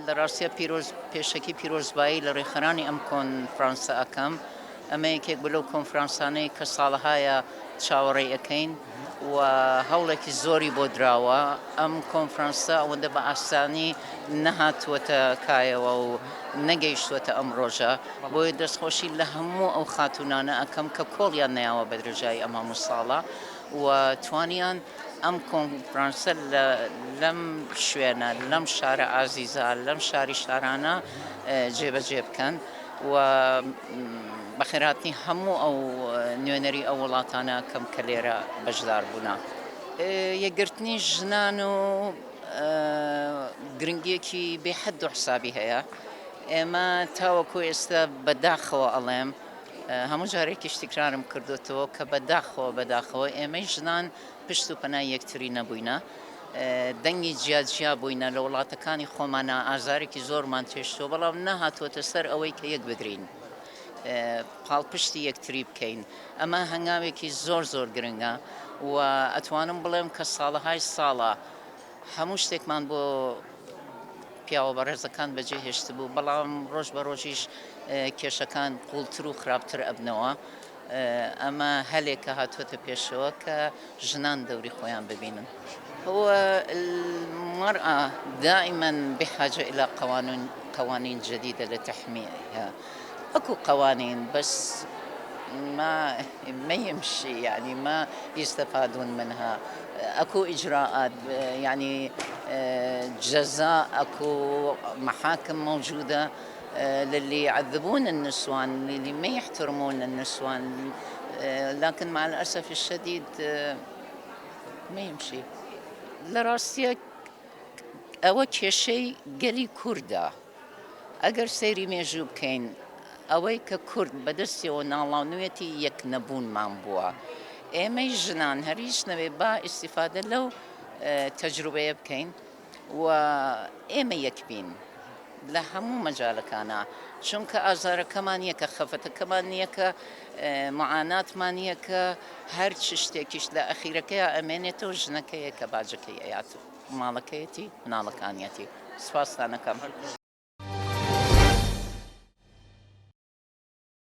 لە ڕاستیە پێشەکی پیرۆزبایی لە ڕێخەرانی ئەم کۆنفرانسە ئەەکەم ئەمە یەکێک بلەو کۆنفرانسانەی کە ساڵەهایە چاوەڕێی ئەەکەین و هەوڵێکی زۆری بۆ دراوە ئەم کۆنفرانسە ئەوەندە بە ئاسانی نەهاتووەتە کایەوە و نەگەیشتوەتە ئەم ڕۆژە بۆی دەستخۆشی لە هەموو ئەو خاتونانە ئەەکەم کە کۆڵیان نەیاوە بە درێژایی ئەم هەموو ساڵە و توانیان ئەم کۆنفرانسە لەم شوێنە لەم شارە ئازیزە لەم شاری شارانە جێبەجێ بکەن و بەخێراتنی هەموو ئەو نوێنەری ئەو وڵاتانە کەم کە لێرە بەشدار بوونا. یەکگرتنی ژنان و گرنگیەکی بێحەد و حسابی هەیە. ئێمە تاوەکو ئێستا بەداخەوە ئەڵێم هەموو جارێکیش تکرارم کردوتەوە کە بەداخەوە ئێمەی ژنان پشت و پەنای یەکتری نەبووینە، دەنگی جیا بووینە لە وڵاتەکانی خۆمانە ئازارێکی زۆرمان تێشتووە بەڵام نەهاتووەتە سەر ئەوەی کە یەک بگرین پاڵپشتی یەکتری بکەین. ئەمە هەنگاوێکی زۆر گرنگە و ئەتوانم بڵێم کە ساڵەهای ساڵە هەموو شتێکمان بۆ پیاوە بەڕێزەکان بەجێهێشت بوو بەڵام ڕۆژ بە ڕۆژیش کێشەکان قوڵتر و خراپتر ئەبنەوە. ئەمە هەلێکە هاتووەتە پێشەوە کە ژنان دەوری خۆیان ببینن. هو المرأة دائما بحاجة إلى قوانين جديدة لتحميها. أكو قوانين بس ما يمشي، يعني ما يستفادون منها. أكو إجراءات، يعني جزاء، أكو محاكم موجودة للي يعذبون النسوان، للي ما يحترمون النسوان، لكن مع الأسف الشديد ما يمشي. لراستيك ئەوە کێشەی گەلی کووردە. ئەگەر سەیری مێژوو بکەین ئەوەی کە کورد بەدەستیەوە ناڵاونوێتی یەک نەبوونمان بووە، ئێمەی ژنان هەریش نەوێ با ئیسیفادە لەو تەجروبەیە بکەین و ئێمە یەک بین لە هەموو مەجالەکانە، چونکە ئازارەکەمان یەکە، خەفەتەکەمان یەکە، معاناتمان یەکە، هەر چ شتێکیش لە ئەخیرەکەی ئەمێنێتەوە ژنەکەیە کە باجەکەی ئەیات ماڵەکەیەتی مناڵەکانیەتی. سپاستان دەکەم.